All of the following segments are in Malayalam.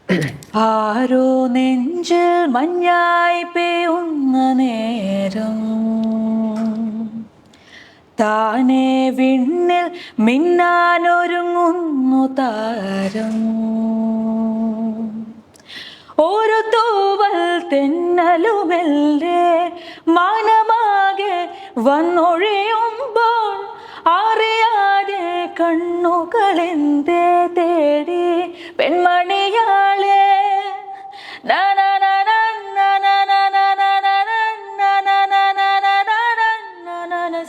ആരോ നെഞ്ചിൽ മഞ്ഞായി പെയ്യുന്ന നേരം താനെ വിണ്ണിൽ മിന്നാനൊരുങ്ങുന്നു താരം. ഒരു തൂവൽ തെന്നലുമെല്ലേ മനമാകെ വന്നൊഴിയുമ്പോൾ അറിയാതെ കണ്ണുകളെന്തേ തേടി പെൺമണിയാളെ.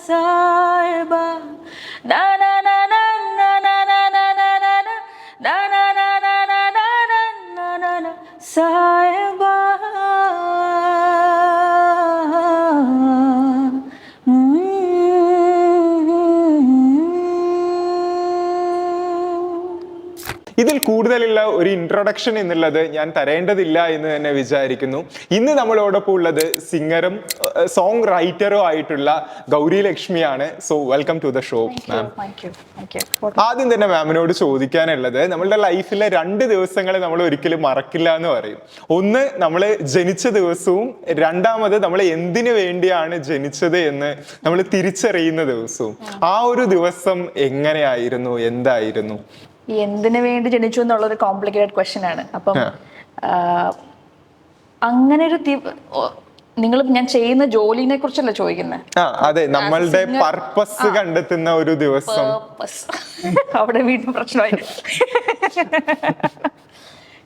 സായബാ സായബാ. ഇതിൽ കൂടുതലുള്ള ഒരു ഇൻട്രൊഡക്ഷൻ എന്നുള്ളത് ഞാൻ തരേണ്ടതില്ല എന്ന് തന്നെ വിചാരിക്കുന്നു. ഇന്ന് നമ്മളോടൊപ്പം ഉള്ളത് സിംഗറും സോങ് റൈറ്ററും ആയിട്ടുള്ള ഗൗരി ലക്ഷ്മിയാണ്. So welcome to the show ma'am. ആദ്യം തന്നെ മാമിനോട് ചോദിക്കാനുള്ളത്, നമ്മളുടെ ലൈഫിലെ 2 ദിവസങ്ങൾ നമ്മൾ ഒരിക്കലും മറക്കില്ല എന്ന് പറയും. ഒന്ന് നമ്മൾ ജനിച്ച ദിവസവും, രണ്ടാമത് നമ്മൾ എന്തിനു വേണ്ടിയാണ് ജനിച്ചത് എന്ന് നമ്മൾ തിരിച്ചറിയുന്ന ദിവസവും. ആ ഒരു ദിവസം എങ്ങനെയായിരുന്നു, എന്തായിരുന്നു? എന്തിനു വേണ്ടി ജനിച്ചു എന്നുള്ളൊരു കോംപ്ലിക്കേറ്റഡ് ക്വസ്റ്റ്യൻ ആണ്. അപ്പം അങ്ങനെ ഒരു നിങ്ങൾ ഞാൻ ചെയ്യുന്ന ജോലിനെ കുറിച്ചല്ല ചോദിക്കുന്നത്. അതെ, നമ്മളുടെ പർപ്പസ് കണ്ടെത്തുന്ന ഒരു ദിവസം. അവിടെ വീണ്ടും പ്രശ്നമായി.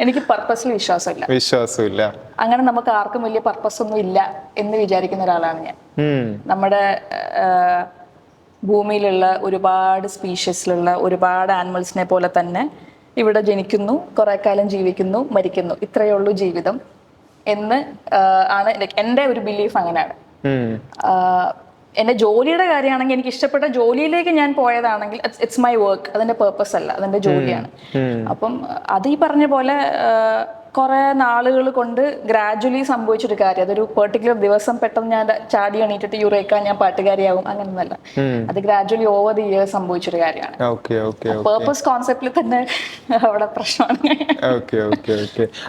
എനിക്ക് പർപ്പസിൽ വിശ്വാസമില്ല. അങ്ങനെ നമുക്ക് ആർക്കും വലിയ പർപ്പസ് ഒന്നും ഇല്ല എന്ന് വിചാരിക്കുന്ന ഒരാളാണ് ഞാൻ. നമ്മുടെ ഭൂമിയിലുള്ള ഒരുപാട് സ്പീഷീസിലുള്ള ഒരുപാട് ആനിമൽസിനെ പോലെ തന്നെ ഇവിടെ ജനിക്കുന്നു, കുറെ കാലം ജീവിക്കുന്നു, മരിക്കുന്നു, ഇത്രയേ ഉള്ളൂ ജീവിതം എന്ന് ആണ് എൻ്റെ ഒരു ബിലീഫ്. അങ്ങനെയാണ്. എൻ്റെ ജോലിയുടെ കാര്യമാണെങ്കിൽ എനിക്ക് ഇഷ്ടപ്പെട്ട ജോലിയിലേക്ക് ഞാൻ പോയതാണെങ്കിൽ ഇറ്റ്സ് മൈ വർക്ക്, അതിന്റെ പേർപ്പസ് അല്ല, അതെന്റെ ജോലിയാണ്. അപ്പം അത് ഈ പറഞ്ഞ പോലെ കുറെ നാളുകൾ കൊണ്ട് ഗ്രാജുവലി സംഭവിച്ചൊരു കാര്യം. അതൊരു പെർട്ടിക്കുലർ ദിവസം പെട്ടെന്ന് ഞാൻ ചാടി എണീറ്റിട്ട് യുറേക്ക ഞാൻ പാട്ടുകാരിയാവും അങ്ങനെയൊന്നല്ല. അത് ഗ്രാജുവലി ഓവർ ദി ഇയേഴ്സ് സംഭവിച്ചൊരു കാര്യമാണ്. പേർപ്പസ് കോൺസെപ്റ്റിൽ തന്നെ അവിടെ പ്രശ്നമാണ്.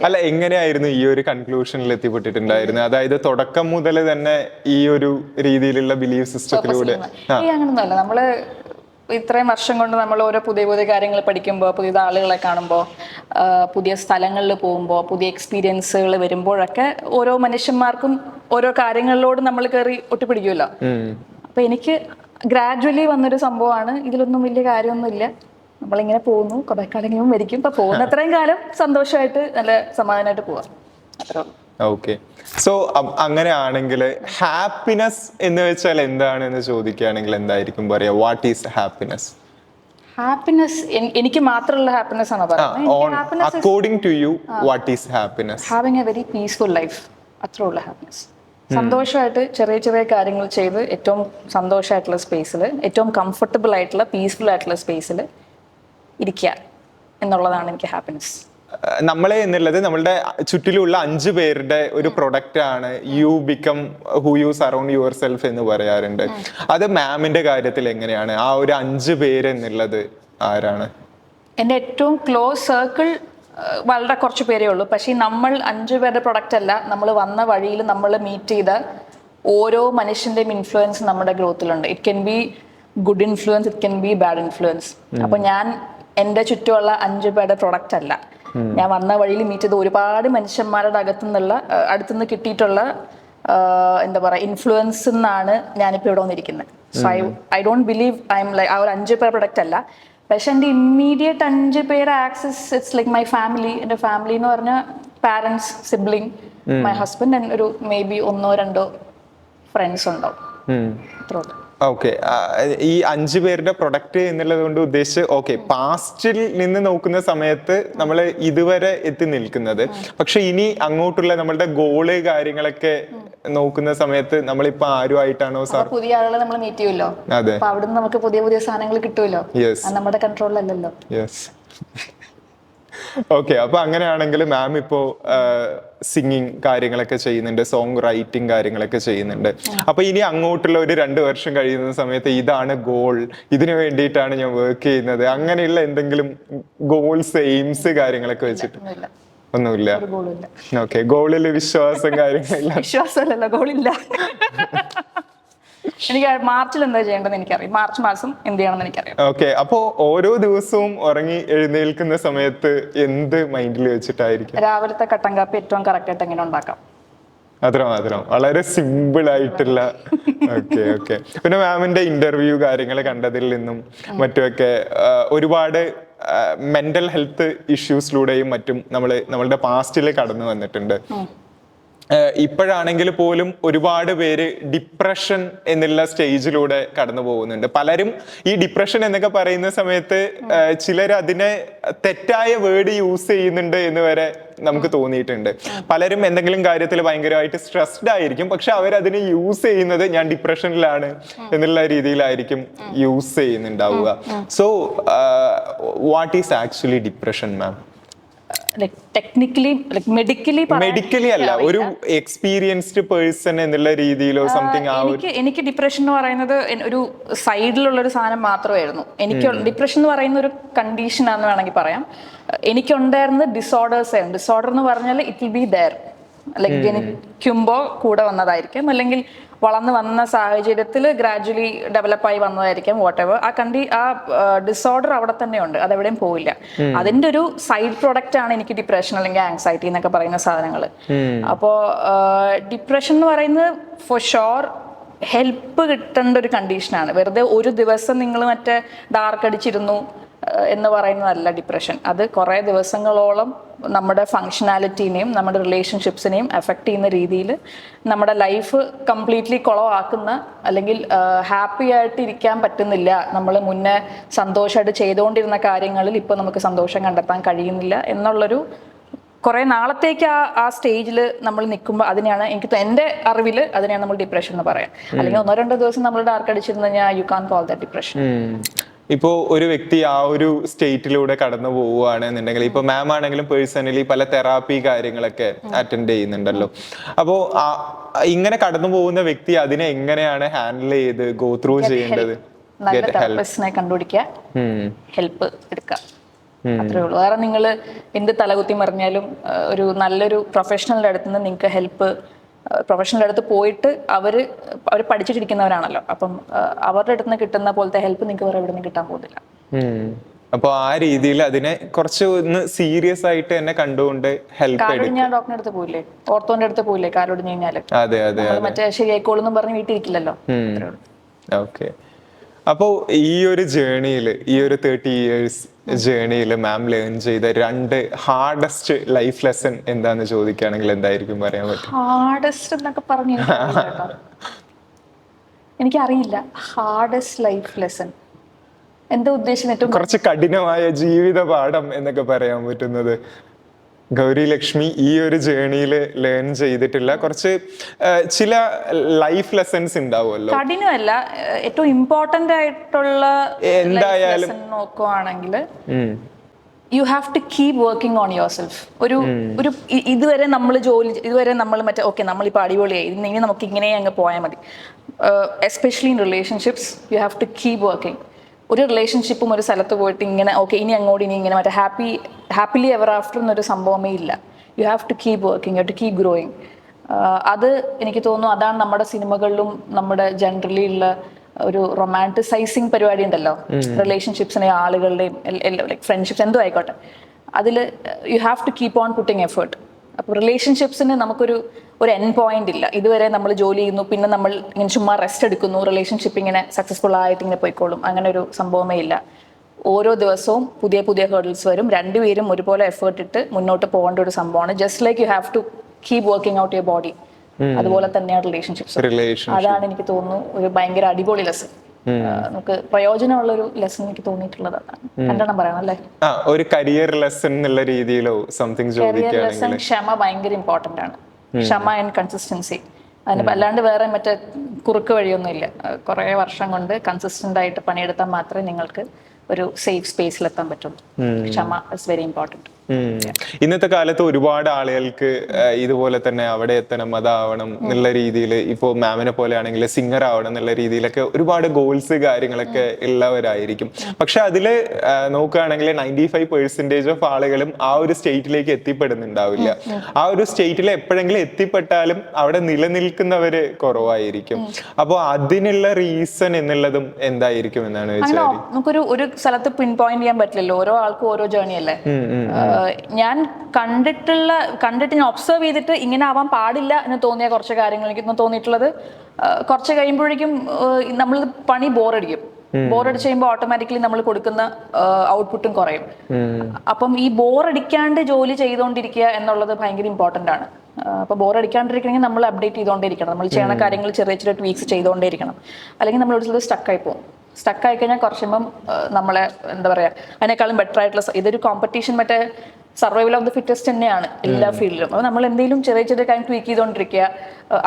അല്ല, എങ്ങനെയായിരുന്നു ഈ ഒരു കൺക്ലൂഷനിൽ എത്തിപ്പെട്ടിട്ടുണ്ടായിരുന്നത്? അതായത് തുടക്കം മുതൽ തന്നെ ഈ ഒരു രീതിയിലുള്ള ബിലീഫ് സിസ്റ്റത്തിലൂടെ? അങ്ങനൊന്നുമല്ല. നമ്മള് ഇത്രയും വർഷം കൊണ്ട് നമ്മൾ ഓരോ പുതിയ പുതിയ കാര്യങ്ങൾ പഠിക്കുമ്പോൾ, പുതിയ ആളുകളെ കാണുമ്പോൾ, പുതിയ സ്ഥലങ്ങളിൽ പോകുമ്പോൾ, പുതിയ എക്സ്പീരിയൻസുകൾ വരുമ്പോഴൊക്കെ ഓരോ മനുഷ്യന്മാർക്കും ഓരോ കാര്യങ്ങളിലോട് നമ്മൾ കയറി ഒട്ടിപ്പിടിക്കുമല്ലോ. അപ്പൊ എനിക്ക് ഗ്രാജുവലി വന്നൊരു സംഭവമാണ്. ഇതിലൊന്നും വലിയ കാര്യമൊന്നുമില്ല, നമ്മളിങ്ങനെ പോകുന്നു, കുറെ കാലങ്ങളും മരിക്കും. ഇപ്പൊ പോകുന്ന അത്രയും കാലം സന്തോഷമായിട്ട് നല്ല സമാധാനമായിട്ട് പോവാം, അത്രേ ഉള്ളൂ. ഓക്കെ. സോ അങ്ങനെയാണെങ്കിൽ ഹാപ്പിനെസ് എന്ന് വെച്ചാൽ എന്താണെന്ന് ചോദിക്കുകയാണെങ്കിൽ എന്തായിരിക്കും പറയാ? What is happiness? ഹാപ്പിനെസ് എനിക്ക് മാത്രമുള്ള ഹാപ്പിനെസ് ആണ് പറയുന്നത്. According to you, what is happiness? Having a very peaceful life, അത്രേ ഉള്ള ഹാപ്പിനെസ്. സന്തോഷമായിട്ട് ചെറിയ ചെറിയ കാര്യങ്ങൾ ചെയ്ത് ഏറ്റവും സന്തോഷമായിട്ടുള്ള സ്പേസിൽ, ഏറ്റവും കംഫർട്ടബിൾ ആയിട്ടുള്ള പീസ്ഫുൾ ആയിട്ടുള്ള സ്പേസിൽ ഇരിക്കുക എന്നുള്ളതാണ് എനിക്ക് ഹാപ്പിനെസ്. നമ്മളെ എന്നുള്ളത് നമ്മളുടെ ചുറ്റിലുള്ള 5 പേരുടെ ഒരു പ്രൊഡക്റ്റ് ആണ്. You become who you surround your self എന്ന് പറയാറുണ്ട്. അത് മാമിന്റെ കാര്യത്തിൽ എങ്ങനെയാണ്? ആ ഒരു 5 പേര് എന്നുള്ളത് ആരാണ്? എൻ്റെ ഏറ്റവും ക്ലോസ് സർക്കിൾ വളരെ കുറച്ച് പേരേ ഉള്ളൂ. പക്ഷേ നമ്മൾ 5 പേരുടെ പ്രൊഡക്റ്റ് അല്ല. നമ്മൾ വന്ന വഴിയിൽ നമ്മൾ മീറ്റ് ചെയ്ത ഓരോ മനുഷ്യന്റെയും ഇൻഫ്ലുവൻസ് നമ്മുടെ ഗ്രോത്തിലുണ്ട്. It can be good influence, it can be bad influence. അപ്പൊ ഞാൻ എൻ്റെ ചുറ്റുമുള്ള 5 പേരുടെ പ്രൊഡക്റ്റ് അല്ല. ഞാൻ വന്ന വഴിയിൽ മീറ്റ് ചെയ്ത ഒരുപാട് മനുഷ്യന്മാരുടെ അടുത്തുനിന്ന് കിട്ടിയിട്ടുള്ള എന്താ പറയുക ഇൻഫ്ലുവൻസ് എന്നാണ് ഞാനിപ്പോൾ ഇവിടെ വന്നിരിക്കുന്നത്. So I don't believe I M like ആ ഒരു 5 പേർ പ്രൊഡക്റ്റ് അല്ല. പക്ഷെ എൻ്റെ ഇമ്മീഡിയറ്റ് 5 പേര് access it's like my family. എൻ്റെ ഫാമിലി എന്ന് പറഞ്ഞാൽ parents, sibling, my husband and ഒരു മേ ബി 1-2 ഫ്രണ്ട്സ് ഉണ്ടാവും, അത്രേ ഉള്ളൂ. ഓക്കെ. ഈ 5 പേരുടെ പ്രൊഡക്റ്റ് എന്നുള്ളത് കൊണ്ട് ഉദ്ദേശിച്ച് പാസ്റ്റിൽ നിന്ന് നോക്കുന്ന സമയത്ത് നമ്മൾ ഇതുവരെ എത്തി നിൽക്കുന്നത്, പക്ഷെ ഇനി അങ്ങോട്ടുള്ള നമ്മളുടെ ഗോള് കാര്യങ്ങളൊക്കെ നോക്കുന്ന സമയത്ത് നമ്മളിപ്പോ ആരുമായിട്ടാണോ സാർ പുതിയ ആളുകളെ നമ്മൾ മീറ്റ് ചെയ്യുമല്ലോ. അതെ, അവിടെ നമുക്ക് പുതിയ പുതിയ സാധനങ്ങൾ കിട്ടുമല്ലോ. നമ്മുടെ കൺട്രോളിലല്ലല്ലോ. ഓക്കെ. അപ്പൊ അങ്ങനെയാണെങ്കിൽ മാം ഇപ്പോ സിംഗിങ് കാര്യങ്ങളൊക്കെ ചെയ്യുന്നുണ്ട്, സോങ് റൈറ്റിംഗ് കാര്യങ്ങളൊക്കെ ചെയ്യുന്നുണ്ട്. അപ്പൊ ഇനി അങ്ങോട്ടുള്ള ഒരു 2 വർഷം കഴിയുന്ന സമയത്ത് ഇതാണ് ഗോൾ, ഇതിനു വേണ്ടിയിട്ടാണ് ഞാൻ വർക്ക് ചെയ്യുന്നത്, അങ്ങനെയുള്ള എന്തെങ്കിലും ഗോൾസ്, എയിംസ് കാര്യങ്ങളൊക്കെ വെച്ചിട്ട് ഒന്നുമില്ല. ഒരു ഗോളില്ല. ഓക്കെ, ഗോളില് വിശ്വാസം കാര്യങ്ങളില്ല. വിശ്വാസമല്ലല്ലോ, ഗോളില്ല. എനിക്ക് മാർച്ചിൽ എന്താ ചെയ്യേണ്ടതെന്ന് എനിക്കറിയാം. മാർച്ച് മാസം എന്ത് ചെയ്യണമെന്ന് എനിക്കറിയാം. ഓക്കെ, അപ്പോ ഓരോ ദിവസവും ഉറങ്ങി എഴുന്നേൽക്കുന്ന സമയത്ത് എന്ത് മൈൻഡിൽ വെച്ചിട്ടായിരിക്കും? രാവിലത്തെ കട്ടൻ കാപ്പി ഏറ്റവും കറക്റ്റ് ആയിട്ട് എങ്ങനെ ഉണ്ടാക്കാം, മാത്രം വളരെ സിമ്പിൾ ആയിട്ടുള്ള. Okay okay. പിന്നെ മാമിന്റെ ഇന്റർവ്യൂ കാര്യങ്ങൾ കണ്ടതിൽ നിന്നും മറ്റുമൊക്കെ ഒരുപാട് മെന്റൽ ഹെൽത്ത് ഇഷ്യൂസിലൂടെയും മറ്റും നമ്മളുടെ പാസ്റ്റിൽ കടന്നു വന്നിട്ടുണ്ട്. ഇപ്പോഴാണെങ്കിൽ പോലും ഒരുപാട് പേര് ഡിപ്രഷൻ എന്നുള്ള സ്റ്റേജിലൂടെ കടന്നു പോകുന്നുണ്ട്. പലരും ഈ ഡിപ്രഷൻ എന്നൊക്കെ പറയുന്ന സമയത്ത് ചിലർ അതിനെ തെറ്റായ വേർഡ് യൂസ് ചെയ്യുന്നുണ്ട് എന്ന് വരെ നമുക്ക് തോന്നിയിട്ടുണ്ട്. പലരും എന്തെങ്കിലും കാര്യത്തിൽ ഭയങ്കരമായിട്ട് സ്ട്രെസ്ഡ് ആയിരിക്കും, പക്ഷെ അവരതിനെ യൂസ് ചെയ്യുന്നത് ഞാൻ ഡിപ്രഷനിലാണ് എന്നുള്ള രീതിയിലായിരിക്കും യൂസ് ചെയ്യുന്നുണ്ടാവുക. So what is actually depression ma'am? Medically അല്ല, ഒരു എക്സ്പീരിയൻസ്ഡ് പേഴ്സൺ എന്നുള്ള രീതിയിലോ സംതിങ്. എനിക്ക് ഡിപ്രഷൻ എന്ന് പറയുന്നത് ഒരു സൈഡിലുള്ള ഒരു സാധനം മാത്രമായിരുന്നു. എനിക്ക് ഡിപ്രഷൻ എന്ന് പറയുന്ന ഒരു കണ്ടീഷൻ ആണെന്ന് വേണമെങ്കിൽ പറയാം. എനിക്കുണ്ടായിരുന്ന ഡിസോർഡേഴ്സ് ആയിരുന്നു. ഡിസോർഡർ എന്ന് പറഞ്ഞാൽ it will be there, like ജനിക്കുമ്പോൾ കൂടെ വന്നതായിരിക്കും, അല്ലെങ്കിൽ വളർന്നു വന്ന സാഹചര്യത്തിൽ ഗ്രാജുവലി ഡെവലപ്പായി വന്നതായിരിക്കും, വാട്ട് എവർ. ആ ഡിസോർഡർ അവിടെ തന്നെ ഉണ്ട്, അതെവിടെയും പോവില്ല. അതിന്റെ ഒരു സൈഡ് പ്രൊഡക്റ്റ് ആണ് എനിക്ക് ഡിപ്രഷൻ അല്ലെങ്കിൽ ആങ്സൈറ്റി എന്നൊക്കെ പറയുന്ന സാധനങ്ങൾ. അപ്പോ ഡിപ്രഷൻ എന്ന് പറയുന്നത് ഫോർ ഷുവർ ഹെൽപ്പ് കിട്ടേണ്ട ഒരു കണ്ടീഷനാണ്. വെറുതെ ഒരു ദിവസം നിങ്ങൾ മറ്റേ ഡാർക്ക് അടിച്ചിരുന്നു എന്ന് പറയുന്നതല്ല ഡിപ്രഷൻ. അത് കുറേ ദിവസങ്ങളോളം നമ്മുടെ ഫങ്ഷനാലിറ്റീനെയും നമ്മുടെ റിലേഷൻഷിപ്സിനെയും എഫക്റ്റ് ചെയ്യുന്ന രീതിയിൽ നമ്മുടെ ലൈഫ് കംപ്ലീറ്റ്ലി കുളമാക്കുന്ന, അല്ലെങ്കിൽ ഹാപ്പി ആയിട്ട് ഇരിക്കാൻ പറ്റുന്നില്ല, നമ്മൾ മുന്നേ സന്തോഷമായിട്ട് ചെയ്തുകൊണ്ടിരുന്ന കാര്യങ്ങളിൽ ഇപ്പോൾ നമുക്ക് സന്തോഷം കണ്ടെത്താൻ കഴിയുന്നില്ല എന്നുള്ളൊരു കുറേ നാളത്തേക്ക് ആ സ്റ്റേജിൽ നമ്മൾ നിൽക്കുമ്പോൾ അതിനെയാണ് എൻ്റെ അറിവിൽ അതിനെയാണ് നമ്മൾ ഡിപ്രഷൻ എന്ന് പറയാം. അല്ലെങ്കിൽ 1-2 ദിവസം നമ്മൾ ഡാർക്ക് അടിച്ചിരുന്നു കഴിഞ്ഞാൽ you can call that depression. ഇപ്പോ ഒരു വ്യക്തി ആ ഒരു സ്റ്റേറ്റിലൂടെ കടന്നു പോവുകയാണെന്നുണ്ടെങ്കിൽ, ഇപ്പൊ മാം ആണെങ്കിലും പേഴ്സണലി പല തെറാപ്പി കാര്യങ്ങളൊക്കെ അറ്റൻഡ് ചെയ്യുന്നുണ്ടല്ലോ. അപ്പോ ഇങ്ങനെ കടന്നു പോകുന്ന വ്യക്തി അതിനെ എങ്ങനെയാണ് ഹാൻഡിൽ ചെയ്ത് ഗോ ത്രൂ ചെയ്യേണ്ടത്? നല്ല തെറാപ്പിസ്റ്റിനെ കണ്ടുപിടിക്കുക, ഹെൽപ്പ് എടുക്കുക, അത്രേ ഉള്ളൂ. വേറെ നിങ്ങൾ എന്ത് തലകുത്തി മറിഞ്ഞാലും ഒരു നല്ലൊരു പ്രൊഫഷണലിന്റെ അടുത്ത് നിന്ന് നിങ്ങൾക്ക് ഹെൽപ്പ്, പ്രൊഫഷണലിന്റെ അടുത്ത് പോയിട്ട് അവർ പഠിച്ചിട്ടിരിക്കുന്നവരാണല്ലോ, അപ്പം അവരുടെ അടുത്ത് നിന്ന് കിട്ടുന്ന പോലത്തെ ഹെൽപ്പ് നിങ്ങൾക്ക് വേറെ എവിടെ നിന്ന് കിട്ടാൻ പോകുന്നില്ല. അപ്പൊ ആ രീതിയിൽ അതിനെ കുറച്ച് ഒന്ന് സീരിയസ് ആയിട്ട് തന്നെ കണ്ടുകൊണ്ട് ഹെൽപ്പ്. കാലൊടിഞ്ഞ ഡോക്ടറിന്റെ അടുത്ത് പോയില്ലേ, ഓർത്തോന്റെ അടുത്ത് പോയില്ലേ, കാലൊടിഞ്ഞു കഴിഞ്ഞാല് മറ്റേ ശരിയായിക്കോളെന്നും പറഞ്ഞ് വീട്ടിലിരിക്കില്ലല്ലോ. ഓക്കെ. അപ്പോൾ ഈ ഒരു ജേണിയിൽ, ഈ ഒരു 30 years ജേണിയിൽ മാം ലേൺ ചെയ്ത 2 ഹാർഡസ്റ്റ് ലൈഫ് ലെസൺ എന്താന്ന് ചോദിക്കുകയാണെങ്കിൽ എന്തായിരിക്കും പറയാൻ പറ്റും? ഹാർഡസ്റ്റ് എന്നൊക്കെ പറഞ്ഞു എനിക്കറിയില്ല. ഹാർഡസ്റ്റ് ലൈഫ് ലെസൺ എന്താ ഉദ്ദേശിച്ചിട്ടും കുറച്ച് കഠിനമായ ജീവിത പാഠം എന്നൊക്കെ പറയാൻ പറ്റുന്നത് ഗൗരി ലക്ഷ്മി ഈ ഒരു ജേണിയിൽ ലേൺ ചെയ്തിട്ടില്ല കുറച്ച് ചില ലൈഫ് ലെസൺസ് ഉണ്ടാവുമല്ലോ. കഠിനമല്ല, ഏറ്റവും ഇമ്പോർട്ടന്റ് ആയിട്ടുള്ള എന്തായാലും നോക്കുവാണെങ്കിൽ you have to keep working on yourself. ഒരു ഇതുവരെ നമ്മൾ മറ്റേ ഓക്കെ നമ്മളിപ്പോൾ അടിപൊളിയായി, ഇനി നമുക്ക് ഇങ്ങനെ അങ്ങ് പോയാൽ മതി. Especially in relationships you have to keep working. ഒരു റിലേഷൻഷിപ്പും ഒരു സ്ഥലത്ത് പോയിട്ട് ഇങ്ങനെ ഓക്കെ ഇനി അങ്ങോട്ട് ഇനി ഇങ്ങനെ മറ്റേ ഹാപ്പിലി എവർ ആഫ്റ്റർ എന്നൊരു സംഭവമേ ഇല്ല. You have to keep working, you have to keep growing. അത് എനിക്ക് തോന്നുന്നു അതാണ് നമ്മുടെ സിനിമകളിലും നമ്മുടെ ജനറലി ഉള്ള ഒരു റൊമാൻറ്റിസൈസിങ് പരിപാടി ഉണ്ടല്ലോ, റിലേഷൻഷിപ്സിനെ ആളുകളുടെയും ലൈക്ക് ഫ്രണ്ട്ഷിപ്സ് എന്തോ ആയിക്കോട്ടെ, അതിൽ you have to keep on putting effort. അപ്പോൾ റിലേഷൻഷിപ്സിന് നമുക്കൊരു എൻ പോയിന്റ് ഇല്ല. ഇതുവരെ നമ്മൾ ജോലി ചെയ്യുന്നു, പിന്നെ നമ്മൾ ഇങ്ങനെ ചുമ്മാ റെസ്റ്റ് എടുക്കുന്നു, റിലേഷൻഷിപ്പ് ഇങ്ങനെ സക്സസ്ഫുൾ ആയിട്ട് ഇങ്ങനെ പോയിക്കോളും, അങ്ങനെ ഒരു സംഭവമേ ഇല്ല. ഓരോ ദിവസവും പുതിയ പുതിയ ഹേർഡിൽസ് വരും. രണ്ടുപേരും ഒരുപോലെ എഫേർട്ട് ഇട്ട് മുന്നോട്ട് പോകേണ്ട ഒരു സംഭവമാണ്. Just like you have to keep working out your body, അതുപോലെ തന്നെയാണ് റിലേഷൻഷിപ്സ്. അതാണ് എനിക്ക് തോന്നുന്നു ഒരു ഭയങ്കര അടിപൊളി ലെസൺ, നമുക്ക് പ്രയോജനമുള്ള ഒരു ലെസൺ എനിക്ക് തോന്നിയിട്ടുള്ളത്. രണ്ടെണ്ണം പറയണം അല്ലേ? ഒരു കരിയർ ലെസൺ എന്നുള്ള രീതിയിലോ സംതിങ് ചോദിക്കുകയാണെങ്കിൽ ക്ഷമ ഭയങ്കര ഇമ്പോർട്ടന്റ് ആണ്. ക്ഷമ ആൻഡ് കൺസിസ്റ്റൻസി. അതിന് അല്ലാണ്ട് വേറെ മറ്റേ കുറുക്ക് വഴിയൊന്നും ഇല്ല. കുറേ വർഷം കൊണ്ട് കൺസിസ്റ്റന്റ് ആയിട്ട് പണിയെടുത്താൽ മാത്രമേ നിങ്ങൾക്ക് ഒരു സേഫ് സ്പേസിൽ എത്താൻ പറ്റുള്ളൂ. ക്ഷമ ഇസ് വെരി ഇമ്പോർട്ടന്റ്. ഇന്നത്തെ കാലത്ത് ഒരുപാട് ആളുകൾക്ക് ഇതുപോലെ തന്നെ അവിടെ എത്തണം, അതാവണം എന്നുള്ള രീതിയിൽ, ഇപ്പോൾ മാമിനെ പോലെ ആണെങ്കിൽ സിംഗർ ആവണം എന്നുള്ള രീതിയിലൊക്കെ ഒരുപാട് ഗോൾസ് കാര്യങ്ങളൊക്കെ ഉള്ളവരായിരിക്കും. പക്ഷെ അതിൽ നോക്കുകയാണെങ്കിൽ 95% ഓഫ് ആളുകളും ആ ഒരു സ്റ്റേറ്റിലേക്ക് എത്തിപ്പെടുന്നുണ്ടാവില്ല. ആ ഒരു സ്റ്റേറ്റിൽ എപ്പോഴെങ്കിലും എത്തിപ്പെട്ടാലും അവിടെ നിലനിൽക്കുന്നവര് കുറവായിരിക്കും. അപ്പോൾ അതിനുള്ള റീസൺ എന്നുള്ളതും എന്തായിരിക്കും എന്നാണ് വിചാരിക്കുന്നത്? നമുക്കൊരു സ്ഥലത്ത് പിൻ പോയിന്റ് ചെയ്യാൻ പറ്റില്ലല്ലോ, ഓരോ ആൾക്കും ഓരോ ജേർണി അല്ലേ. ഞാൻ കണ്ടിട്ട് ഞാൻ ഒബ്സർവ് ചെയ്തിട്ട് ഇങ്ങനെ ആവാൻ പാടില്ല എന്ന് തോന്നിയ കുറച്ച് കാര്യങ്ങൾ എനിക്ക് തോന്നിയിട്ടുള്ളത്, കുറച്ച് കഴിയുമ്പോഴേക്കും നമ്മൾ പണി ബോറടിക്കും. ബോറടിച്ച് കഴിയുമ്പോൾ ഓട്ടോമാറ്റിക്കലി നമ്മൾ കൊടുക്കുന്ന ഔട്ട്പുട്ടും കുറയും. അപ്പം ഈ ബോറടിക്കാണ്ട് ജോലി ചെയ്തുകൊണ്ടിരിക്കുക എന്നുള്ളത് ഭയങ്കര ഇമ്പോർട്ടൻ്റ് ആണ്. അപ്പോൾ ബോറടിക്കാണ്ടിരിക്കണമെങ്കിൽ നമ്മൾ അപ്ഡേറ്റ് ചെയ്തുകൊണ്ടിരിക്കണം, നമ്മൾ ചെയ്യണ കാര്യങ്ങൾ ചെറിയ ചെറിയ ട്വീക്സ് ചെയ്തുകൊണ്ടേയിരിക്കണം. അല്ലെങ്കിൽ നമ്മൾ ഒരു സ്ഥലത്ത് സ്റ്റക്കായി പോകും. സ്റ്റക്കായി കഴിഞ്ഞാൽ കുറച്ചുമ്പം നമ്മളെ എന്താ പറയുക, അതിനേക്കാളും ബെറ്റർ ആയിട്ടുള്ള ഇതൊരു കോമ്പറ്റീഷൻ, മറ്റേ സർവൈവൽ ഓഫ് ദി ഫിറ്റസ്റ്റ് തന്നെയാണ് എല്ലാ ഫീൽഡിലും. അപ്പോൾ നമ്മൾ എന്തെങ്കിലും ചെറിയ ചെറിയ കാര്യം ട്വീക്ക് ചെയ്തുകൊണ്ടിരിക്കുക,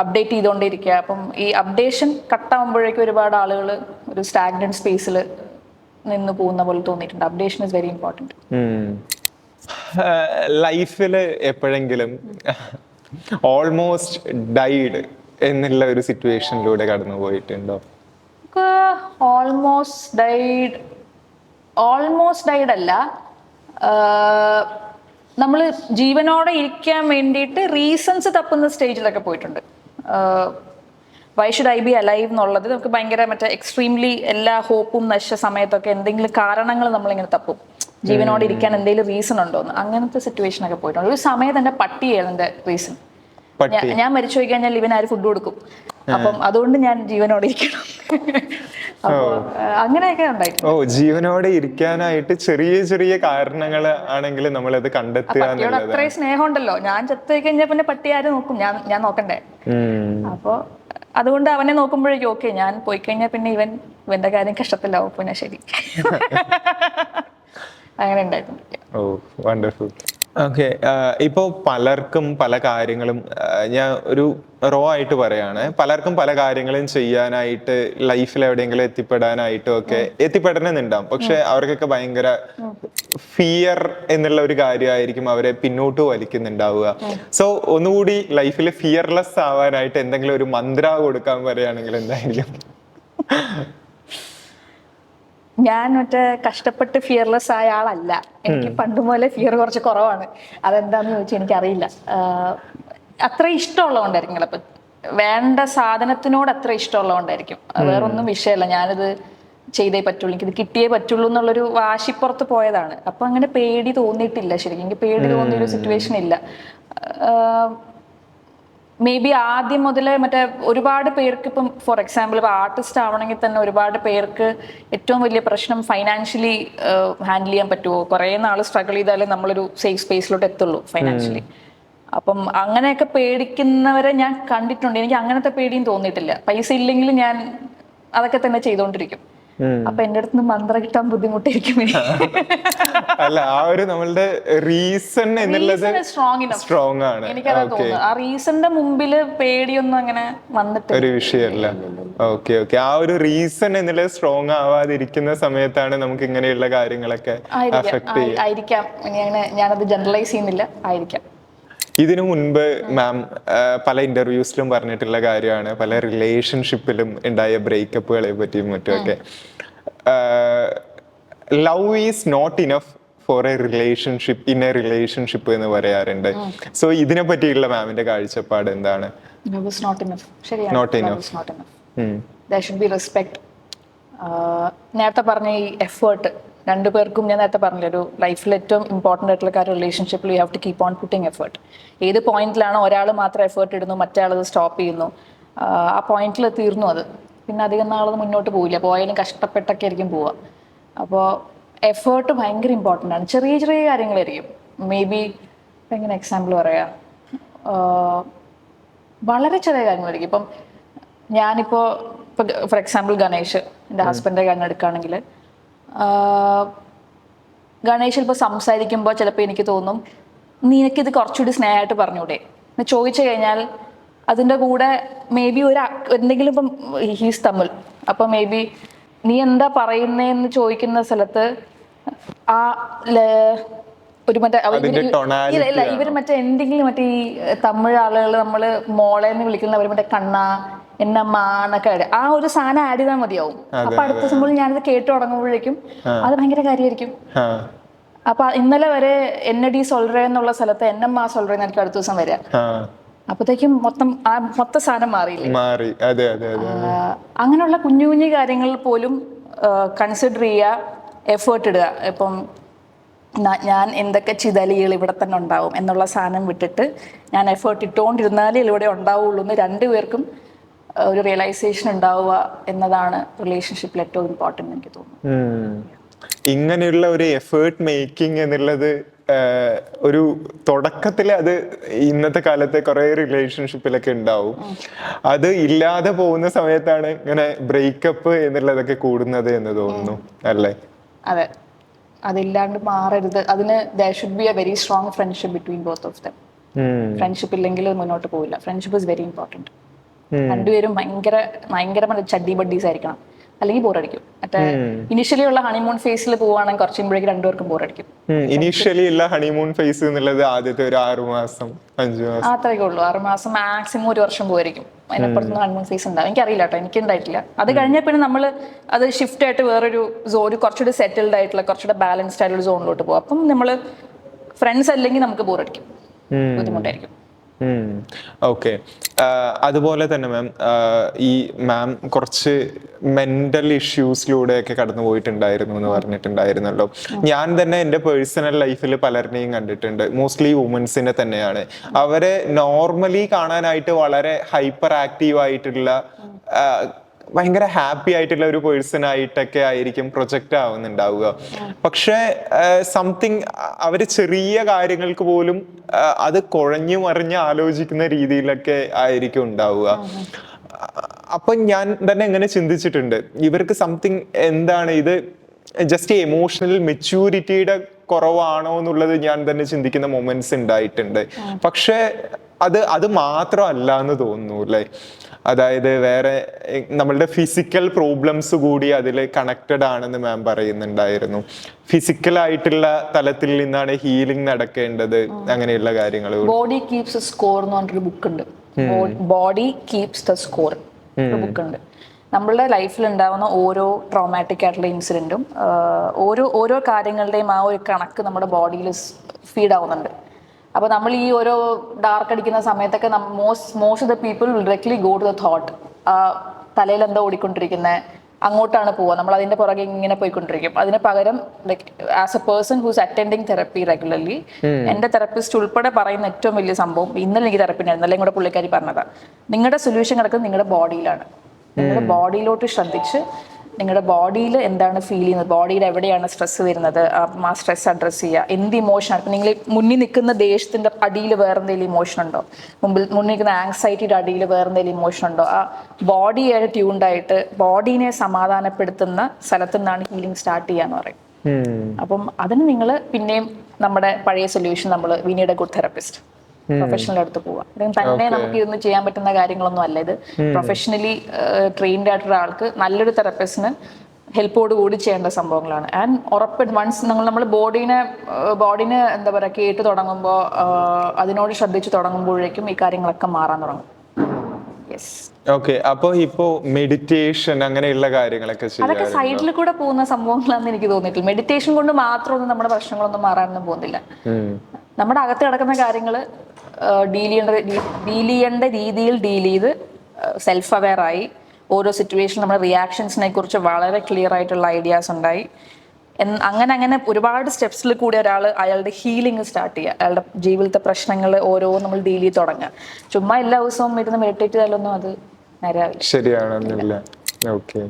അപ്ഡേറ്റ് ചെയ്തുകൊണ്ടിരിക്കുക. അപ്പം ഈ അപ്ഡേഷൻ കട്ടാകുമ്പോഴേക്കും ഒരുപാട് ആളുകൾ ഒരു സ്റ്റാഗ്നന്റ് സ്പേസിൽ നിന്ന് പോകുന്ന പോലെ തോന്നിയിട്ടുണ്ട്. Updation is very important. ലൈഫിൽ എപ്പോഴെങ്കിലും ഓൾമോസ്റ്റ് ഡൈഡ് എന്നുള്ള ഒരു സിറ്റുവേഷനിലൂടെ കടന്നു പോയിട്ടുണ്ടോ? ഓൾമോസ്റ്റ് ഡൈഡ് അല്ല, നമ്മൾ ജീവനോടെ ഇരിക്കാൻ വേണ്ടിയിട്ട് റീസൺസ് തപ്പുന്ന സ്റ്റേജിലൊക്കെ പോയിട്ടുണ്ട്. Why should I B alive എന്നുള്ളത് നമുക്ക് ഭയങ്കര മറ്റേ എക്സ്ട്രീംലി എല്ലാ ഹോപ്പും നശിച്ച സമയത്തൊക്കെ എന്തെങ്കിലും കാരണങ്ങൾ നമ്മളിങ്ങനെ തപ്പും, ജീവനോടെ ഇരിക്കാൻ എന്തെങ്കിലും റീസൺ ഉണ്ടോന്ന്. അങ്ങനത്തെ സിറ്റുവേഷനൊക്കെ പോയിട്ടുണ്ട്. ഒരു സമയത്ത് എൻ്റെ പട്ടിയാണ് എൻ്റെ റീസൺ. ഞാൻ മരിച്ചു പോയി കഴിഞ്ഞാൽ ഇവൻ ആര് ഫുഡ് കൊടുക്കും, അപ്പം അതുകൊണ്ട് ഞാൻ ജീവനോടെ ഇരിക്കണം. അപ്പൊ അങ്ങനെയൊക്കെ ഉണ്ടായിട്ടുണ്ട്. ജീവനോടെ ഇരിക്കാനായിട്ട് ചെറിയ ചെറിയ കാരണങ്ങൾ ആണെങ്കിൽ നമ്മളത് കണ്ടെത്തുക. അത്രയും സ്നേഹം ഉണ്ടല്ലോ, ഞാൻ ചത്തു പോയി കഴിഞ്ഞാൽ പിന്നെ പട്ടി ആര് നോക്കും, ഞാൻ നോക്കണ്ടേ. അപ്പൊ അതുകൊണ്ട് അവനെ നോക്കുമ്പോഴേക്കും ഓക്കെ, ഞാൻ പോയി കഴിഞ്ഞാൽ പിന്നെ ഇവന്റെ കാര്യം കഷ്ടത്തിലാവും, പിന്നെ ശരി. അങ്ങനെ ഉണ്ടായിട്ടുണ്ട്. വണ്ടർഫുൾ. ഓക്കെ, ഇപ്പോൾ പലർക്കും പല കാര്യങ്ങളും, ഞാൻ ഒരു റോ ആയിട്ട് പറയാണ്, പലർക്കും പല കാര്യങ്ങളും ചെയ്യാനായിട്ട് ലൈഫിൽ എവിടെയെങ്കിലും എത്തിപ്പെടാനായിട്ടും ഒക്കെ എത്തിപ്പെടണമെന്നുണ്ടാവും. പക്ഷെ അവർക്കൊക്കെ ഭയങ്കര ഫിയർ എന്നുള്ള ഒരു കാര്യമായിരിക്കും അവരെ പിന്നോട്ട് വലിക്കുന്നുണ്ടാവുക. സോ ഒന്നുകൂടി ലൈഫിൽ ഫിയർലെസ് ആവാനായിട്ട് എന്തെങ്കിലും ഒരു മന്ത്ര കൊടുക്കാൻ പറയുകയാണെങ്കിൽ എന്തായിരിക്കും? ഞാൻ മറ്റേ കഷ്ടപ്പെട്ട് ഫിയർലെസ് ആയ ആളല്ല. എനിക്ക് പണ്ട് മുതലേ ഫിയർ കുറച്ച് കുറവാണ്. അതെന്താന്ന് ചോദിച്ചാൽ എനിക്കറിയില്ല. അത്ര ഇഷ്ടമുള്ളതുകൊണ്ടായിരിക്കും, ചിലപ്പോൾ വേണ്ട സാധനത്തിനോട് അത്ര ഇഷ്ടമുള്ളതുകൊണ്ടായിരിക്കും. വേറൊന്നും വിഷയമല്ല, ഞാനിത് ചെയ്തേ പറ്റുള്ളൂ, എനിക്കിത് കിട്ടിയേ പറ്റുള്ളൂ എന്നുള്ളൊരു വാശിപ്പുറത്ത് പോയതാണ്. അപ്പം അങ്ങനെ പേടി തോന്നിയിട്ടില്ല. ശരിക്കും എനിക്ക് പേടി തോന്നിയൊരു സിറ്റുവേഷൻ ഇല്ല. മേ ബി ആദ്യം മുതലേ മറ്റേ ഒരുപാട് പേർക്ക് ഇപ്പം ഫോർ എക്സാമ്പിൾ ഇപ്പോൾ ആർട്ടിസ്റ്റ് ആവണമെങ്കിൽ തന്നെ ഒരുപാട് പേർക്ക് ഏറ്റവും വലിയ പ്രശ്നം ഫൈനാൻഷ്യലി ഹാൻഡിൽ ചെയ്യാൻ പറ്റുമോ, കുറേ നാൾ സ്ട്രഗിൾ ചെയ്താലേ നമ്മളൊരു സേഫ് സ്പേസിലോട്ട് എത്തുള്ളൂ ഫൈനാൻഷ്യലി. അപ്പം അങ്ങനെയൊക്കെ പേടിക്കുന്നവരെ ഞാൻ കണ്ടിട്ടുണ്ട്. എനിക്ക് അങ്ങനത്തെ പേടിയും തോന്നിയിട്ടില്ല. പൈസ ഇല്ലെങ്കിൽ ഞാൻ അതൊക്കെ തന്നെ ചെയ്തുകൊണ്ടിരിക്കും. അപ്പൊ എന്റെ അടുത്ത് മന്ത്രം കിട്ടാൻ ബുദ്ധിമുട്ടായിരിക്കും. അല്ല, ആ ഒരു നമ്മളുടെ റീസൺ എന്നുള്ളത് സ്ട്രോങ് ആണ്. എനിക്കതാ തോന്നുന്നത്. ആ റീസണിന്റെ മുമ്പില് പേടിയൊന്നും അങ്ങനെ വന്നിട്ട് ഒരു വിഷയമല്ല. ഓക്കെ ഓക്കെ, ആ ഒരു റീസൺ എന്നുള്ളത് സ്ട്രോങ് ആവാതിരിക്കുന്ന സമയത്താണ് നമുക്ക് ഇങ്ങനെയുള്ള കാര്യങ്ങളൊക്കെ ആയിരിക്കാം. ഞാനത് ജനറലൈസ് ചെയ്യുന്നില്ല, ആയിരിക്കാം. ഇതിനു മുൻപ് മാം പല ഇന്റർവ്യൂസിലും പറഞ്ഞിട്ടുള്ള കാര്യമാണ്, പല റിലേഷൻഷിപ്പിലും ഉണ്ടായ ബ്രേക്കപ്പുകളെ പറ്റിയും മറ്റുമൊക്കെ. Love is not enough for a relationship, in a relationship എന്ന് പറയാറുണ്ട്. സോ ഇതിനെ പറ്റിയുള്ള മാമിന്റെ കാഴ്ചപ്പാട് എന്താണ്? നേരത്തെ പറഞ്ഞ ഈ എഫേർട്ട് രണ്ടുപേർക്കും, ഞാൻ നേരത്തെ പറഞ്ഞില്ല, ഒരു ലൈഫിൽ ഏറ്റവും ഇമ്പോർട്ടൻ്റ് ആയിട്ടുള്ള കാര്യം റിലേഷൻഷിപ്പിൽ you have to keep on putting effort. ഏത് പോയിന്റിലാണോ ഒരാൾ മാത്രം എഫേർട്ട് ഇടുന്നു, മറ്റേ ആളത് സ്റ്റോപ്പ് ചെയ്യുന്നു, ആ പോയിന്റിൽ തീർന്നു അത്. പിന്നെ അധികം നാളത് മുന്നോട്ട് പോവില്ല, പോയാലും കഷ്ടപ്പെട്ടൊക്കെ ആയിരിക്കും പോവുക. അപ്പോൾ എഫേർട്ട് ഭയങ്കര ഇമ്പോർട്ടൻ്റ് ആണ്. ചെറിയ ചെറിയ കാര്യങ്ങളായിരിക്കും. മേ ബി ഇപ്പം എങ്ങനെ എക്സാമ്പിൾ പറയാം, വളരെ ചെറിയ കാര്യങ്ങളായിരിക്കും. ഇപ്പം ഞാനിപ്പോൾ ഫോർ എക്സാമ്പിൾ ഗണേഷ്, എൻ്റെ ഹസ്ബൻഡിൻ്റെ കാര്യം എടുക്കുകയാണെങ്കിൽ, ഗണേഷ് ഇപ്പോൾ സംസാരിക്കുമ്പോൾ ചിലപ്പോൾ എനിക്ക് തോന്നും നിനക്കിത് കുറച്ചുകൂടി സ്നേഹമായിട്ട് പറഞ്ഞൂടെ എന്ന് ചോദിച്ചു കഴിഞ്ഞാൽ അതിൻ്റെ കൂടെ മേ ബി എന്തെങ്കിലും, ഇപ്പം ഹീസ് തമിഴ്, അപ്പം മേ ബി നീ എന്താ പറയുന്നതെന്ന് ചോദിക്കുന്ന സ്ഥലത്ത് ആ ഒരു മറ്റേ അതിന്റെ tonality ഇല്ല ഇവര് മറ്റേ എന്തെങ്കിലും മറ്റേ ഈ തമിഴ് ആളുകൾ നമ്മള് മോളെന്ന് വിളിക്കുന്ന അവര് മറ്റേ കണ്ണ എന്നൊക്കെ ആ ഒരു സാധനം ആഡ് ചെയ്താൽ മതിയാവും. അപ്പൊ അടുത്ത സംഭവം ഞാനത് കേട്ടു തുടങ്ങുമ്പോഴേക്കും അത് ഭയങ്കര കാര്യമായിരിക്കും. അപ്പൊ ഇന്നലെ വരെ എന്നടി സൊൽറേ എന്നുള്ള സ്ഥലത്ത് എന്നമ്മ സൊൽറേ എന്നായിരിക്കും അടുത്ത ദിവസം വരിക. അപ്പത്തേക്കും മൊത്തം സാധനം മാറിയില്ലേ. മാറി. അതെ അതെ അതെ. അങ്ങനെയുള്ള കുഞ്ഞു കുഞ്ഞു കാര്യങ്ങളിൽ പോലും കൺസിഡർ ചെയ്യുക, എഫേർട്ട് ഇടുക. ഇപ്പം ഞാൻ എന്തൊക്കെ ചിതലികൾ ഇവിടെ തന്നെ ഉണ്ടാവും എന്നുള്ള സാധനം വിട്ടിട്ട് ഞാൻ എഫേർട്ട് ഇട്ടുകൊണ്ടിരുന്നാലേ ഇവിടെ ഉണ്ടാവുള്ളൂ എന്ന് രണ്ടുപേർക്കും ഒരു റിയലൈസേഷൻ ഉണ്ടാവുക എന്നതാണ് റിലേഷൻഷിപ്പിൽ ഏറ്റവും ഇമ്പോർട്ടൻ്റ് എനിക്ക് തോന്നുന്നു. ഇങ്ങനെയുള്ള ഒരു എഫേർട്ട് മേക്കിംഗ് എന്നുള്ളത് ഒരു തുടക്കത്തിൽ അത് ഇന്നത്തെ കാലത്ത് കുറെ റിലേഷൻഷിപ്പിലൊക്കെ ഉണ്ടാവും. അത് ഇല്ലാതെ പോകുന്ന സമയത്താണ് ഇങ്ങനെ ബ്രേക്കപ്പ് എന്നുള്ളതൊക്കെ കൂടുന്നത് എന്ന് തോന്നുന്നു അല്ലേ? അതെ, അതില്ലാണ്ട് മാറരുത്. അതിന് there should be a very strong friendship between both of them. Friendship ഇല്ലെങ്കിൽ മുന്നോട്ട് പോവില്ല. Friendship is very important. രണ്ടുപേരും ഭയങ്കര ചഡ്ഡി ബഡ്ഡീസ് ആയിരിക്കണം, അല്ലെങ്കിൽ ബോറടിക്കും. മറ്റേ ഇനിഷ്യലി ഉള്ള ഹണിമൂൺ ഫേസിൽ പോവുകയാണെങ്കിൽ കുറച്ചുമ്പോഴേക്കും രണ്ടുപേർക്കും ബോറടിക്കും. ഇനിഷ്യലി ഉള്ള ഹണിമൂൺ ഫേസ് എന്നുള്ളത് ആദ്യത്തെ ഒരു 6 മാസം 5 മാസം അത്രയൊക്കെ ഉള്ളൂ. 6 മാസം മാക്സിമം 1 വർഷം പോയിരിക്കും. അതിനപ്പുറത്തുനിന്ന് ഹണിമൂൺ ഫേസ് ഉണ്ടാവും. എനിക്കറിയില്ല കേട്ടോ, എനിക്ക് ഉണ്ടായിട്ടില്ല. അത് കഴിഞ്ഞാൽ പിന്നെ നമ്മൾ അത് ഷിഫ്റ്റ് ആയിട്ട് വേറൊരു സോൺ, കുറച്ചുകൂടി സെറ്റിൽഡ് ആയിട്ടുള്ള കുറച്ചുകൂടെ ബാലൻസ്ഡ് ആയിട്ടുള്ള സോണിലോട്ട് പോകും. അപ്പം നമ്മൾ ഫ്രണ്ട്സ് അല്ലെങ്കിൽ നമുക്ക് ബോറടിക്കും, ബുദ്ധിമുട്ടായിരിക്കും. ഓക്കെ. അതുപോലെ തന്നെ മാം, ഈ മാം കുറച്ച് മെന്റൽ ഇഷ്യൂസിലൂടെയൊക്കെ കടന്നു പോയിട്ടുണ്ടായിരുന്നു എന്ന് പറഞ്ഞിട്ടുണ്ടായിരുന്നല്ലോ. ഞാൻ തന്നെ എൻ്റെ പേഴ്സണൽ ലൈഫിൽ പലരിനെയും കണ്ടിട്ടുണ്ട്. മോസ്റ്റ്ലി വുമൻസിനെ തന്നെയാണ്. അവരെ നോർമലി കാണാനായിട്ട് വളരെ ഹൈപ്പർ ആക്റ്റീവ് ആയിട്ടുള്ള, ഭയങ്കര ഹാപ്പി ആയിട്ടുള്ള ഒരു പേഴ്സൺ ആയിട്ടൊക്കെ ആയിരിക്കും പ്രൊജക്റ്റ് ആവുന്നുണ്ടാവുക. പക്ഷെ സംതിങ് അവർ ചെറിയ കാര്യങ്ങൾക്ക് പോലും അത് കുഴഞ്ഞു മറിഞ്ഞ് ആലോചിക്കുന്ന രീതിയിലൊക്കെ ആയിരിക്കും ഉണ്ടാവുക. അപ്പൊ ഞാൻ തന്നെ എങ്ങനെ ചിന്തിച്ചിട്ടുണ്ട്, ഇവർക്ക് സംതിങ് എന്താണ് ഇത്, ജസ്റ്റ് എമോഷണൽ മെച്യൂരിറ്റിയുടെ കുറവാണോ എന്നുള്ളത് ഞാൻ തന്നെ ചിന്തിക്കുന്ന മൊമെന്റ്സ് ഉണ്ടായിട്ടുണ്ട്. പക്ഷെ അത് മാത്രമല്ല എന്ന് തോന്നുന്നു അല്ലേ? അതായത് വേറെ നമ്മളുടെ ഫിസിക്കൽ പ്രോബ്ലംസ് കൂടി അതിൽ കണക്റ്റഡ് ആണെന്ന് മാം പറയുന്നുണ്ടായിരുന്നു. ഫിസിക്കലായിട്ടുള്ള തലത്തിൽ നിന്നാണ് ഹീലിംഗ് നടക്കേണ്ടത്, അങ്ങനെയുള്ള കാര്യങ്ങൾ. ബോഡി കീപ്സ് സ്കോർ എന്ന് പറഞ്ഞൊരു ബുക്ക് ഉണ്ട്. ബോഡി കീപ്സ് ദ സ്കോർ ഒരു ബുക്ക് ഉണ്ട്. നമ്മളുടെ ലൈഫിൽ ഉണ്ടാവുന്ന ഓരോ ട്രോമാറ്റിക് ആയിട്ടുള്ള ഇൻസിഡൻറ്റും ഓരോ കാര്യങ്ങളുടെയും ആ ഒരു കണക്ക് നമ്മുടെ ബോഡിയിൽ ഫീഡ് ആവുന്നുണ്ട്. അപ്പോൾ നമ്മൾ ഈ ഓരോ ഡാർക്ക് അടിക്കുന്ന സമയത്തൊക്കെ most of the people will directly go to the thought. തലയിൽ എന്താ ഓടിക്കൊണ്ടിരിക്കുന്നത്, അങ്ങോട്ടാണ് പോവുക. നമ്മൾ അതിൻ്റെ പുറകെ ഇങ്ങനെ പോയിക്കൊണ്ടിരിക്കും. അതിന് പകരം like as a person who's attending therapy regularly, എൻ്റെ തെറപ്പിസ്റ്റ് ഉൾപ്പെടെ പറയുന്ന ഏറ്റവും വലിയ സംഭവം, ഇന്നലെ എനിക്ക് തെറപ്പി ഉണ്ടായിരുന്നു, അല്ലെങ്കിൽ കൂടെ പുള്ളിക്കാരി പറഞ്ഞതാണ്, നിങ്ങളുടെ സൊല്യൂഷൻ കിടക്കുന്നത് നിങ്ങളുടെ ബോഡിയിലാണ്. നിങ്ങളുടെ ബോഡിയിലോട്ട് ശ്രദ്ധിച്ച് നിങ്ങളുടെ ബോഡിയിൽ എന്താണ് ഫീൽ ചെയ്യുന്നത്, ബോഡിയിൽ എവിടെയാണ് സ്ട്രെസ് വരുന്നത്, ആ സ്ട്രെസ് അഡ്രസ്സ് ചെയ്യുക. എന്ത് ഇമോഷനാണ്, ഇപ്പം നിങ്ങൾ മുന്നിൽ നിൽക്കുന്ന ദേഷ്യത്തിൻ്റെ അടിയിൽ വേറെ എന്തെങ്കിലും ഇമോഷൻ ഉണ്ടോ, മുന്നിൽ നിൽക്കുന്ന ആങ്സൈറ്റിയുടെ അടിയിൽ വേറെ എന്തെങ്കിലും ഇമോഷൻ ഉണ്ടോ, ആ ബോഡിയായിട്ട് ട്യൂൺഡായിട്ട് ബോഡീനെ സമാധാനപ്പെടുത്തുന്ന സ്ഥലത്തു നിന്നാണ് ഹീലിംഗ് സ്റ്റാർട്ട് ചെയ്യാന്ന് പറയും. അപ്പം അതിന് നിങ്ങൾ പിന്നെയും നമ്മുടെ പഴയ സൊല്യൂഷൻ, നമ്മൾ we need A good therapist, professional അടുത്ത് പോവുക. തന്നെ നമുക്ക് ഇതൊന്നും ചെയ്യാൻ പറ്റുന്ന കാര്യങ്ങളൊന്നും അല്ല ഇത്. പ്രൊഫഷണലി ട്രെയിൻഡ് ആയിട്ടുള്ള ആൾക്ക് നല്ലൊരു തെറപ്പിസ്റ്റിന് ഹെൽപ്പോട് കൂടി ചെയ്യേണ്ട സംഭവങ്ങളാണ്. ആൻഡ് ഉറപ്പായിട്ട് വൺസ് നമ്മൾ ബോഡീനെ എന്താ പറയുക കേട്ട് തുടങ്ങുമ്പോൾ, അതിനോട് ശ്രദ്ധിച്ച് തുടങ്ങുമ്പോഴേക്കും ഈ കാര്യങ്ങളൊക്കെ മാറാൻ തുടങ്ങും. യെസ്. ഓക്കെ. അപ്പോൾ ഇപ്പോ മെഡിറ്റേഷൻ അങ്ങനെയുള്ള കാര്യങ്ങളൊക്കെ അതൊക്കെ സൈഡിൽ കൂടെ പോകുന്ന സംഭവങ്ങളാണെന്ന് എനിക്ക് തോന്നിയിട്ടില്ല. മെഡിറ്റേഷൻ കൊണ്ട് മാത്രമൊന്നും നമ്മുടെ പ്രശ്നങ്ങളൊന്നും മാറാനൊന്നും പോകുന്നില്ല. നമ്മുടെ അകത്ത് കിടക്കുന്ന കാര്യങ്ങൾ ഡീൽ ചെയ്യേണ്ട രീതിയിൽ ഡീൽ ചെയ്ത് സെൽഫ് അവെയർ ആയി ഓരോ സിറ്റുവേഷൻ നമ്മുടെ റിയാക്ഷൻസിനെ കുറിച്ച് വളരെ ക്ലിയർ ആയിട്ടുള്ള ഐഡിയാസ് ഉണ്ടായി. അങ്ങനെ ഒരുപാട് സ്റ്റെപ്സിൽ കൂടി ഒരാൾ അയാളുടെ ഹീലിംഗ് സ്റ്റാർട്ട് ചെയ്യുക. അയാളുടെ ജീവിതത്തെ പ്രശ്നങ്ങൾ ഓരോ നമ്മൾ ഡീൽ ചെയ്ത് തുടങ്ങുക. ചുമ്മാ എല്ലാ ദിവസവും ഇരുന്ന് മെഡിറ്റേറ്റ് ചെയ്താലൊന്നും അത് നേരെയാവില്ല. ശരിയാണെന്നില്ല. ഓക്കെ.